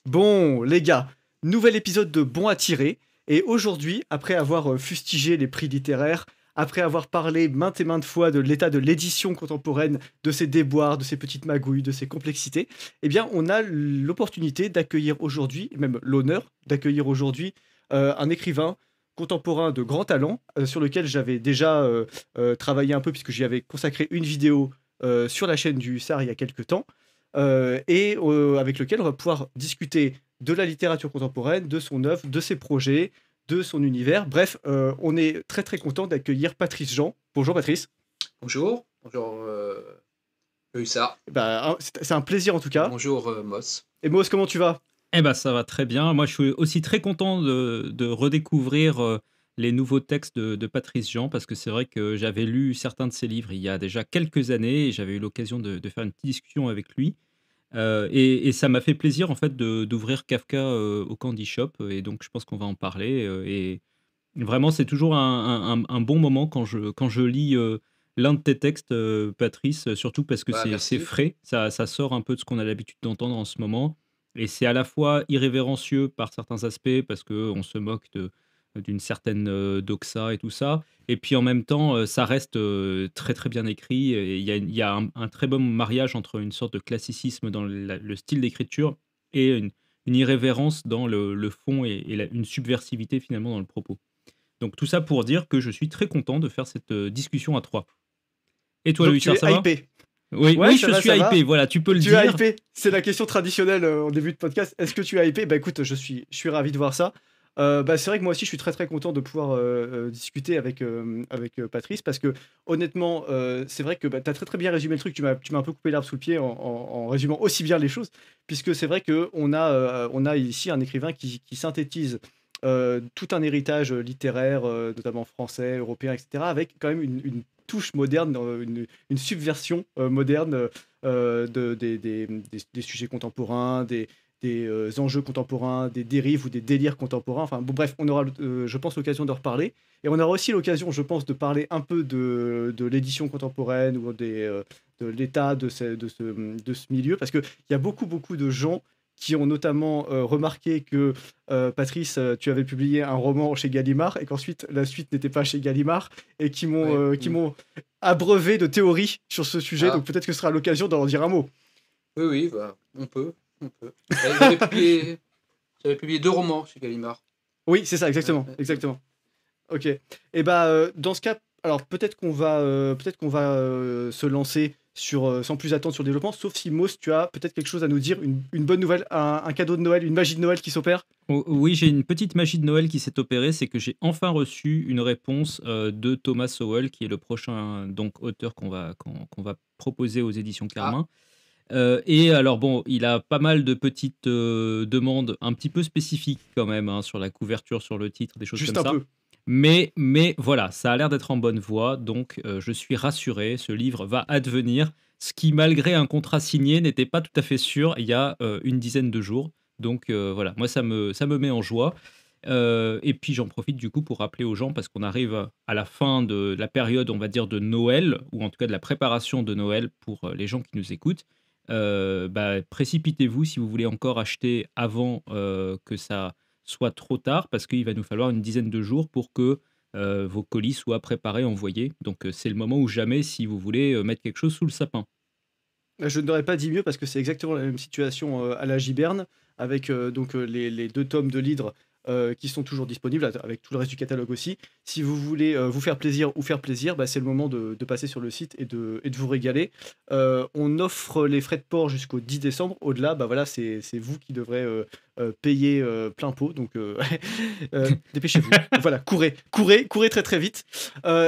Bon, les gars, nouvel épisode de Bon à tirer. Et aujourd'hui, après avoir fustigé les prix littéraires, après avoir parlé maintes et maintes fois de l'état de l'édition contemporaine, de ses déboires, de ses petites magouilles, de ses complexités, eh bien, on a l'opportunité d'accueillir aujourd'hui, et même l'honneur d'accueillir aujourd'hui, un écrivain contemporain de grand talent, sur lequel j'avais déjà travaillé un peu, puisque j'y avais consacré une vidéo sur la chaîne du Hussard il y a quelques temps et avec lequel on va pouvoir discuter de la littérature contemporaine, de son œuvre, de ses projets, de son univers. Bref, on est très très content d'accueillir Patrice Jean. Bonjour Patrice. Bonjour, bonjour le Hussard, Bah, c'est un plaisir en tout cas. bonjour Moss. Et Mos, comment tu vas? Eh ben, ça va très bien. Moi, je suis aussi très content de redécouvrir les nouveaux textes de Patrice Jean, parce que c'est vrai que j'avais lu certains de ses livres il y a déjà quelques années et j'avais eu l'occasion de faire une petite discussion avec lui. Et ça m'a fait plaisir en fait d'ouvrir Kafka au Candy Shop, et donc je pense qu'on va en parler. Et vraiment, c'est toujours un bon moment quand je lis l'un de tes textes, Patrice, surtout parce que Bah, c'est merci. frais, ça sort un peu de ce qu'on a l'habitude d'entendre en ce moment. Et c'est à la fois irrévérencieux par certains aspects, parce qu'on se moque d'une certaine doxa et tout ça. Et puis en même temps, ça reste très très bien écrit. Et il y a un très bon mariage entre une sorte de classicisme dans le style d'écriture et une irrévérence dans le fond, et une subversivité finalement dans le propos. Donc tout ça pour dire que je suis très content de faire cette discussion à 3. Et toi, Donc Louis, tu es ça va? hypé. Oui, Ouais, oui, ça je va, suis ça va. hypé, voilà, tu peux le Tu es dire. hypé. C'est la question traditionnelle en début de podcast. Est-ce que tu es hypé? Bah écoute, je suis ravi de voir ça. Bah, c'est vrai que moi aussi, je suis très très content de pouvoir discuter avec Patrice parce que honnêtement, c'est vrai que bah, tu as très très bien résumé le truc. Tu m'as un peu coupé l'herbe sous le pied en résumant aussi bien les choses, puisque c'est vrai on a ici un écrivain qui synthétise tout un héritage littéraire, notamment français, européen, etc., avec quand même une touche moderne, une subversion moderne des sujets contemporains, des enjeux contemporains, des dérives ou des délires contemporains. Enfin bon, bref, on aura, je pense, l'occasion de reparler. Et on aura aussi l'occasion, je pense, de parler un peu de l'édition contemporaine ou de l'état de ce milieu, parce qu'il y a beaucoup, beaucoup de gens qui ont notamment remarqué que Patrice, tu avais publié un roman chez Gallimard et qu'ensuite la suite n'était pas chez Gallimard et Ouais. qui m'ont abreuvé de théories sur ce sujet. Ah, Donc peut-être que ce sera l'occasion d'en dire un mot. oui, oui, bah, on peut, on peut. J'avais publié deux romans chez Gallimard. Oui, c'est ça, Ouais, exactement, ouais, ouais. exactement. Ok. Et bah dans ce cas, alors peut-être qu'on va se lancer sur sans plus attendre sur le développement. Sauf si Mos, tu as peut-être quelque chose à nous dire, une bonne nouvelle, un cadeau de Noël, une magie de Noël qui s'opère. Oui, j'ai une petite magie de Noël qui s'est opérée, c'est que j'ai enfin reçu une réponse de Thomas Sowell, qui est le prochain donc auteur qu'on va proposer aux éditions Ah, Carmin. Et alors bon, il a pas mal de petites demandes un petit peu spécifiques quand même, hein, sur la couverture, sur le titre, des choses Juste comme un ça. peu. Mais voilà, ça a l'air d'être en bonne voie, donc je suis rassuré, ce livre va advenir, ce qui, malgré un contrat signé, n'était pas tout à fait sûr il y a une dizaine de jours. Donc voilà, moi ça me met en joie. Et puis j'en profite du coup pour rappeler aux gens, parce qu'on arrive à la fin de la période, on va dire, de Noël, ou en tout cas de la préparation de Noël pour les gens qui nous écoutent. Bah, précipitez-vous si vous voulez encore acheter avant que ça soit trop tard, parce qu'il va nous falloir une dizaine de jours pour que vos colis soient préparés, envoyés. Donc c'est le moment ou jamais si vous voulez mettre quelque chose sous le sapin. Je n'aurais pas dit mieux parce que c'est exactement la même situation à la Giberne, avec les deux tomes de l'Hydre qui sont toujours disponibles, avec tout le reste du catalogue aussi. Si vous voulez vous faire plaisir ou faire plaisir, bah, c'est le moment de passer sur le site et de vous régaler. On offre les frais de port jusqu'au 10 décembre. Au-delà, bah, voilà, c'est vous qui devrez payer plein pot. Donc dépêchez-vous. Voilà, courez très très vite.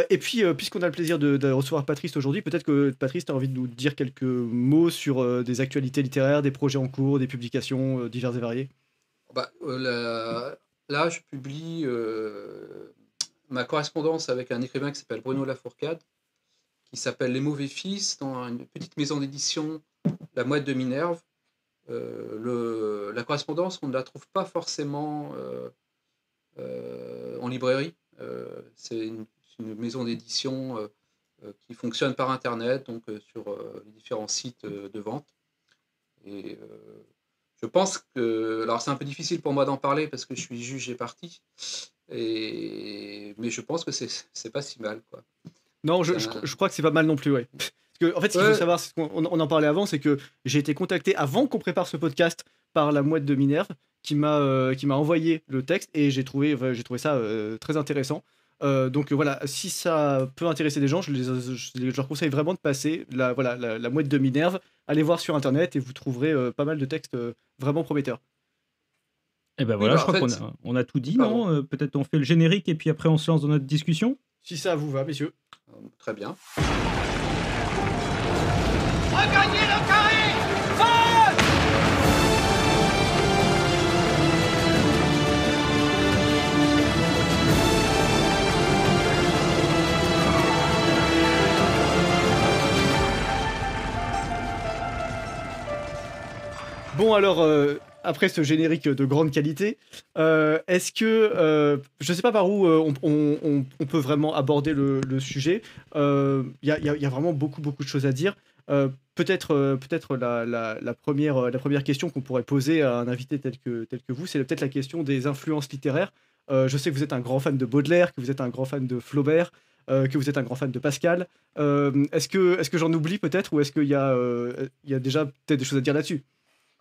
Et puis, puisqu'on a le plaisir de recevoir Patrice aujourd'hui, peut-être que Patrice, tu as envie de nous dire quelques mots sur des actualités littéraires, des projets en cours, des publications diverses et variées. bah, là, je publie ma correspondance avec un écrivain qui s'appelle Bruno Lafourcade, qui s'appelle Les Mauvais Fils, dans une petite maison d'édition, La Mouette de Minerve. La correspondance, on ne la trouve pas forcément en librairie. C'est une maison d'édition qui fonctionne par Internet, donc sur les différents sites de vente. Et je pense que, alors c'est un peu difficile pour moi d'en parler parce que je suis juge et partie, mais je pense que c'est pas si mal, quoi. Non, C'est un... je crois que c'est pas mal non plus, ouais. Parce que, en fait, ce qu'il faut Ouais, savoir, c'est on en parlait avant, c'est que j'ai été contacté avant qu'on prépare ce podcast par la mouette de Minerve qui m'a envoyé le texte et j'ai trouvé ça très intéressant. Donc voilà, si ça peut intéresser des gens, je leur conseille vraiment de passer la mouette de Minerve. Allez voir sur internet et vous trouverez pas mal de textes vraiment prometteurs. Et ben oui, voilà, je bah en crois fait, on a tout dit, pardon. non? Peut-être on fait le générique et puis après on se lance dans notre discussion? Si ça vous va, messieurs. Très bien. Regagnez le carré! Feu! Bon alors, après ce générique de grande qualité, est-ce que, je sais pas par où on peut vraiment aborder le sujet. Il y a vraiment beaucoup, beaucoup de choses à dire. Peut-être la première question qu'on pourrait poser à un invité tel que vous, c'est peut-être la question des influences littéraires. Je sais que vous êtes un grand fan de Baudelaire, que vous êtes un grand fan de Flaubert, que vous êtes un grand fan de Pascal. Est-ce que j'en oublie peut-être ou est-ce qu'il y a déjà peut-être des choses à dire là-dessus?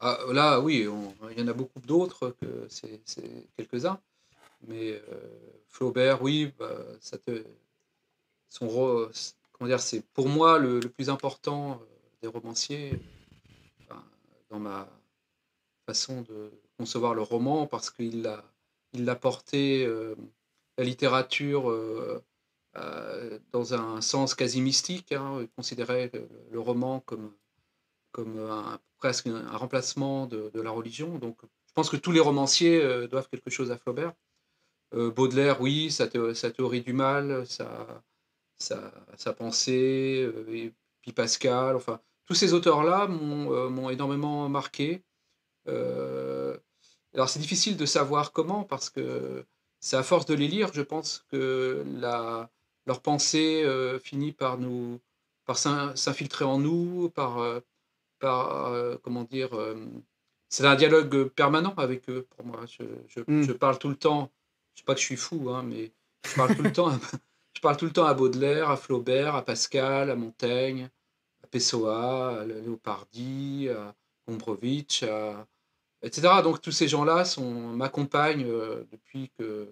Ah, là, oui, il y en a beaucoup d'autres que c'est quelques-uns, mais Flaubert, oui, bah, comment dire, c'est pour moi le plus important des romanciers, enfin, dans ma façon de concevoir le roman, parce il l'a porté, la littérature, dans un sens quasi mystique, hein. Il considérait le roman comme presque un remplacement de la religion. Donc, je pense que tous les romanciers doivent quelque chose à Flaubert. Baudelaire, oui, sa théorie du mal, sa pensée, et puis Pascal, enfin, tous ces auteurs-là m'ont énormément marqué. Euh, alors, c'est difficile de savoir comment, parce que c'est à force de les lire, je pense que leur pensée finit par s'infiltrer en nous, comment dire, c'est un dialogue permanent avec eux pour moi. Je Hmm. parle tout le temps, je sais pas que je suis fou, hein, mais je parle tout le temps, je parle tout le temps à Baudelaire, à Flaubert, à Pascal, à Montaigne, à Pessoa, à Léopardi, à Gombrowicz, etc. Donc tous ces gens-là m'accompagnent depuis que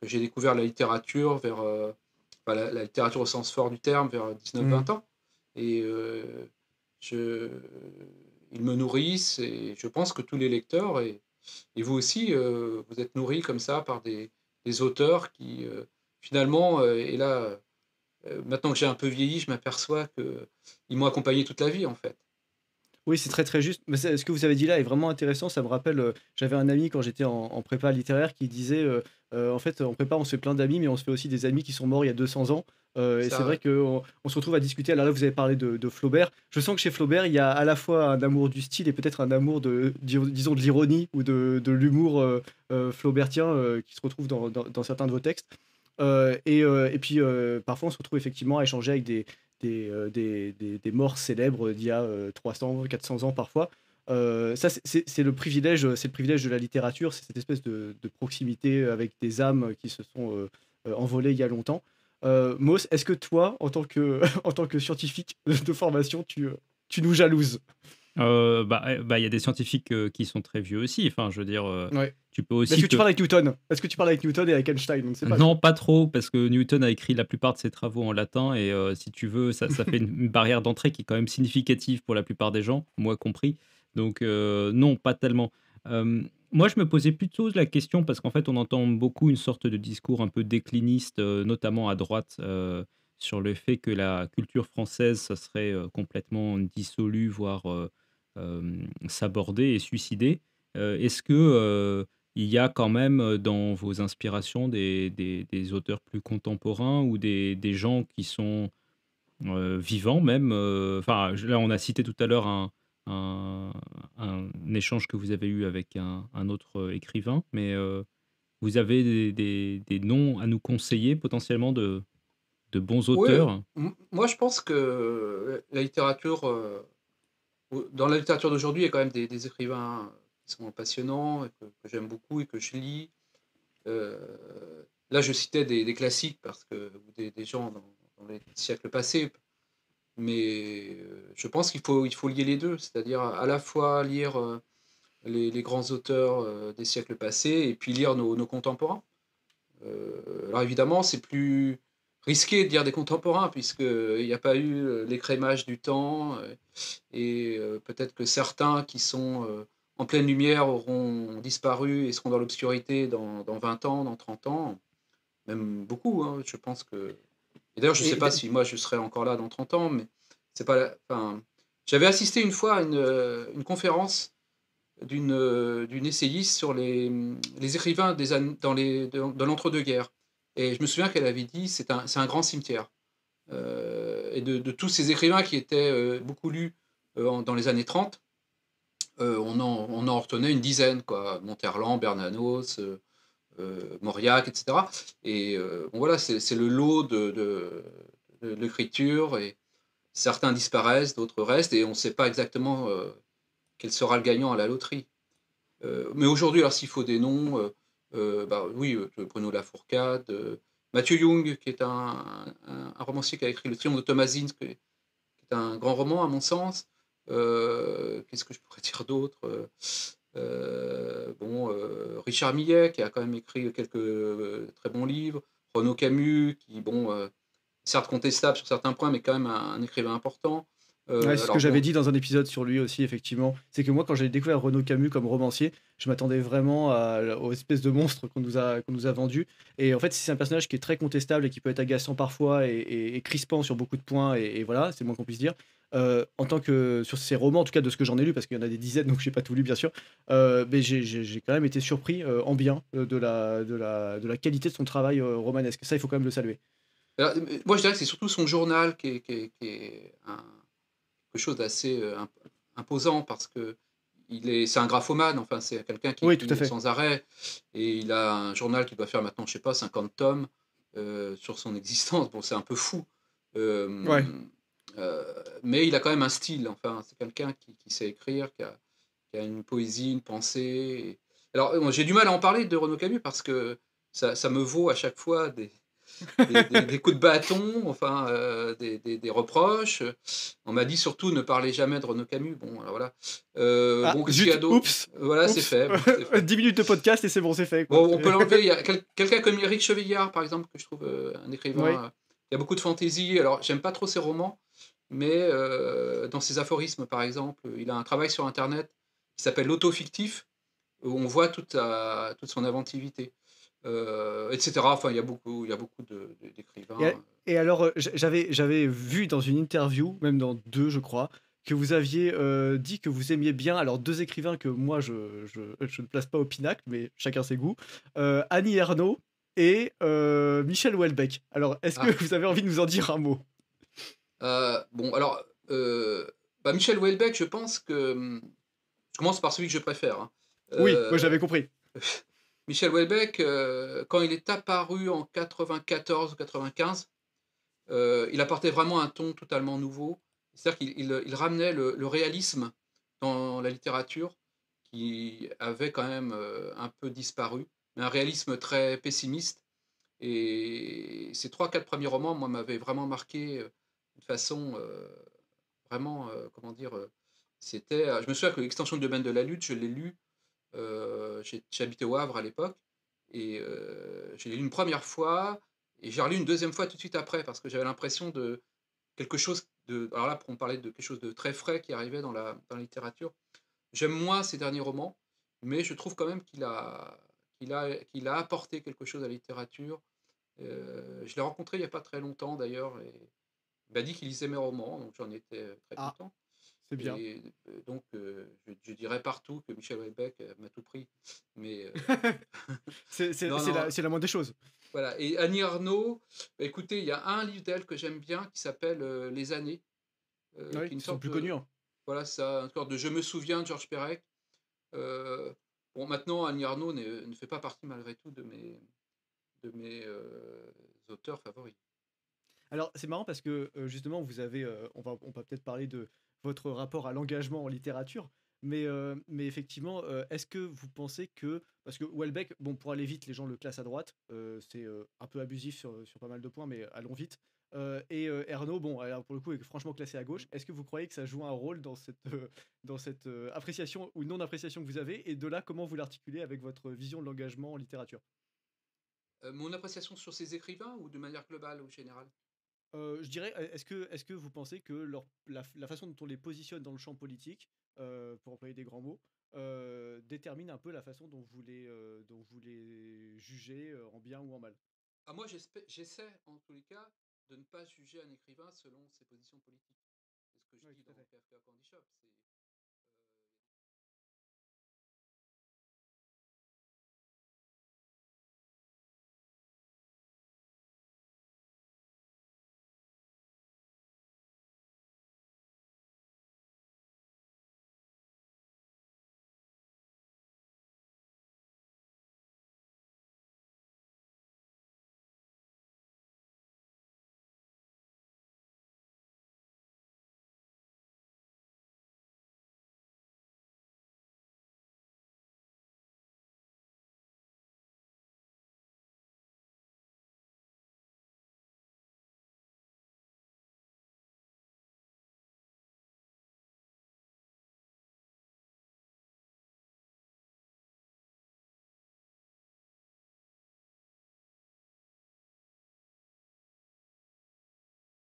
j'ai découvert la littérature enfin, la littérature au sens fort du terme vers 19-20 Hmm. ans. Et je, ils me nourrissent et je pense que tous les lecteurs, et vous aussi, vous êtes nourris comme ça par des auteurs qui, finalement, et là, maintenant que j'ai un peu vieilli, je m'aperçois qu'ils m'ont accompagné toute la vie, en fait. Oui, c'est très très juste. Mais ce que vous avez dit là est vraiment intéressant. Ça me rappelle, j'avais un ami quand j'étais en prépa littéraire qui disait, en fait, en prépa, on se fait plein d'amis, mais on se fait aussi des amis qui sont morts il y a 200 ans. Et c'est Ça, vrai ouais. qu'on se retrouve à discuter. Alors là, vous avez parlé de Flaubert. Je sens que chez Flaubert, il y a à la fois un amour du style et peut-être un amour disons, de l'ironie ou de l'humour flaubertien qui se retrouve dans certains de vos textes. Et puis, parfois, on se retrouve effectivement à échanger avec des morts célèbres d'il y a 300, 400 ans parfois. Ça, c'est le privilège de la littérature, c'est cette espèce de proximité avec des âmes qui se sont envolées il y a longtemps. Moss, est-ce que toi, en tant que, en tant que scientifique de formation, tu nous jalouses? Il y a des scientifiques, qui sont très vieux aussi. Enfin, je veux dire, Ouais. tu peux Mais est-ce aussi que tu te parles avec Newton? Est-ce que tu parles avec Newton et avec Einstein? On ne sait pas, tu non, vois. pas trop, parce que Newton a écrit la plupart de ses travaux en latin et si tu veux, ça fait une barrière d'entrée qui est quand même significative pour la plupart des gens, moi compris. Donc non, pas tellement. Moi, je me posais plutôt la question parce qu'en fait, on entend beaucoup une sorte de discours un peu décliniste, notamment à droite, sur le fait que la culture française, ça serait, complètement dissolue, voire, sabordée et suicidée. Est-ce que, il y a quand même, dans vos inspirations des auteurs plus contemporains ou des gens qui sont, vivants même, enfin, là, on a cité tout à l'heure un un échange que vous avez eu avec un autre, écrivain, mais, vous avez des noms à nous conseiller potentiellement de bons Oui, auteurs? moi je pense que la littérature, dans la littérature d'aujourd'hui, il y a quand même des écrivains sont passionnants, et que j'aime beaucoup et que je lis. Euh, Là, je citais des classiques parce que, ou des gens dans les siècles passés, mais je pense il faut lier les deux, c'est-à-dire à la fois lire les grands auteurs des siècles passés et puis lire nos contemporains. Alors évidemment, c'est plus risqué de lire des contemporains puisqu'il n'y a pas eu l'écrémage du temps et peut-être que certains qui sont en pleine lumière auront disparu et seront dans l'obscurité dans 20 ans, dans 30 ans, même beaucoup, hein, je pense que... Et d'ailleurs, je ne sais Et pas si moi je serai encore là dans 30 ans, mais c'est pas... Enfin, j'avais assisté une fois à une conférence d'une essayiste sur les écrivains dans l'entre-deux-guerres. Et je me souviens qu'elle avait dit c'est un grand cimetière. Et de tous ces écrivains qui étaient beaucoup lus dans les années 30, on en retenait une dizaine, quoi. Monterland, Bernanos, Mauriac, etc. Et bon, voilà, c'est le lot de l'écriture. Et certains disparaissent, d'autres restent, et on ne sait pas exactement quel sera le gagnant à la loterie. Mais aujourd'hui, alors s'il faut des noms, bah, oui, Bruno Lafourcade, Mathieu Young, qui est un romancier qui a écrit Le Triomphe de Thomasine, qui est un grand roman à mon sens. Qu'est-ce que je pourrais dire d'autre? Bon, Richard Millet, qui a quand même écrit quelques très bons livres. Renaud Camus, qui, bon, certes contestable sur certains points, mais quand même un écrivain important. ouais, c'est ce que Alors j'avais bon, dit dans un épisode sur lui aussi, effectivement. C'est que moi, quand j'ai découvert Renaud Camus comme romancier, je m'attendais vraiment aux espèces de monstres qu'on nous a vendus. Et en fait, c'est un personnage qui est très contestable et qui peut être agaçant parfois et crispant sur beaucoup de points. Et voilà, c'est le moins qu'on puisse dire. En tant que sur ses romans, en tout cas de ce que j'en ai lu, parce qu'il y en a des dizaines, donc j'ai pas tout lu, bien sûr. Mais j'ai quand même été surpris en bien de la qualité de son travail romanesque. Ça, il faut quand même le saluer. alors, moi je dirais que c'est surtout son journal qui est quelque chose d'assez imposant parce que c'est un graphomane, enfin c'est quelqu'un qui Oui, tout à écrit fait. sans arrêt et il a un journal qui doit faire maintenant, je sais pas, 50 tomes sur son existence. Bon, c'est un peu fou. Ouais. Euh, mais il a quand même un style, enfin c'est quelqu'un qui sait écrire, qui a une poésie, une pensée. Alors bon, j'ai du mal à en parler de Renaud Camus parce que ça me vaut à chaque fois des coups de bâton, enfin des reproches. On m'a dit surtout ne parlez jamais de Renaud Camus. Bon, alors voilà. Ah, Bon, qu'est-ce qu'il y a zut, d'autre? oups, Voilà, c'est oups. fait. Bon, c'est fait. 10 minutes de podcast et c'est bon, c'est fait, quoi. Bon, on peut l'enlever. Il y a quelqu'un comme Éric Chevillard, par exemple, que je trouve un Oui. écrivain. Il y a beaucoup de fantaisie. Alors, j'aime pas trop ses romans, mais dans ses aphorismes, par exemple, il a un travail sur Internet qui s'appelle L'auto-fictif, où on voit toute son inventivité, etc. Enfin, il y a beaucoup Et, d'écrivains. et alors, j'avais vu dans une interview, même dans deux, je crois, que vous aviez dit que vous aimiez bien, alors deux écrivains que moi, je ne place pas au pinacle, mais chacun ses goûts, Annie Ernaux et Michel Houellebecq. Alors, est-ce que Ah, vous avez envie de nous en dire un mot? bon, alors, bah, Michel Houellebecq, je pense que je commence par celui que je préfère, hein. Oui, moi Euh, j'avais compris. Michel Houellebecq, quand il est apparu en 94 ou 95, il apportait vraiment un ton totalement nouveau. C'est-à-dire qu'il ramenait le réalisme dans la littérature qui avait quand même un peu disparu, mais un réalisme très pessimiste. Et ces trois, quatre premiers romans, moi, m'avaient vraiment marqué de façon vraiment, comment dire, c'était. Je me souviens que l'extension de domaine de la lutte, je l'ai lu. J'habitais au Havre à l'époque et je l'ai lu une première fois et j'ai relu une deuxième fois tout de suite après parce que j'avais l'impression de quelque chose de. Alors là, pour me parler de quelque chose de très frais qui arrivait dans la littérature. J'aime moins ses derniers romans, mais je trouve quand même qu'il a apporté quelque chose à la littérature. Je l'ai rencontré il n'y a pas très longtemps d'ailleurs et il m'a dit qu'il lisait mes romans, donc j'en étais très Ah, content. c'est bien. Et donc, je dirais partout que Michel Houellebecq m'a tout pris. Mais non, non, C'est la moindre des choses. voilà. Et Annie Ernaux, bah, écoutez, il y a un livre d'elle que j'aime bien qui s'appelle Les années, Oui, qui est une c'est son sorte plus connu, de, hein. voilà, ça, une sorte de Je me souviens de Georges Perec. Euh, bon, maintenant, Annie Ernaux ne fait pas partie malgré tout de mes auteurs favoris. Alors, c'est marrant parce que justement, vous avez, on va peut-être parler de votre rapport à l'engagement en littérature, Mais effectivement, est-ce que vous pensez que... Parce que Houellebecq, bon, pour aller vite, les gens le classent à droite. C'est un peu abusif sur pas mal de points, mais allons vite. Ernaud, bon, alors pour le coup, est franchement classé à gauche. Est-ce que vous croyez que ça joue un rôle dans cette appréciation ou non-appréciation que vous avez? Et de là, comment vous l'articulez avec votre vision de l'engagement en littérature? Mon appréciation sur ces écrivains ou de manière globale ou générale? Je dirais, est-ce que vous pensez que la façon dont on les positionne dans le champ politique, pour employer des grands mots, détermine un peu la façon dont vous les jugez, en bien ou en mal? Ah, moi, j'essaie, en tous les cas, de ne pas juger un écrivain selon ses positions politiques. C'est ce que je Oui, dis tout à dans fait. Kafka Candy Shop.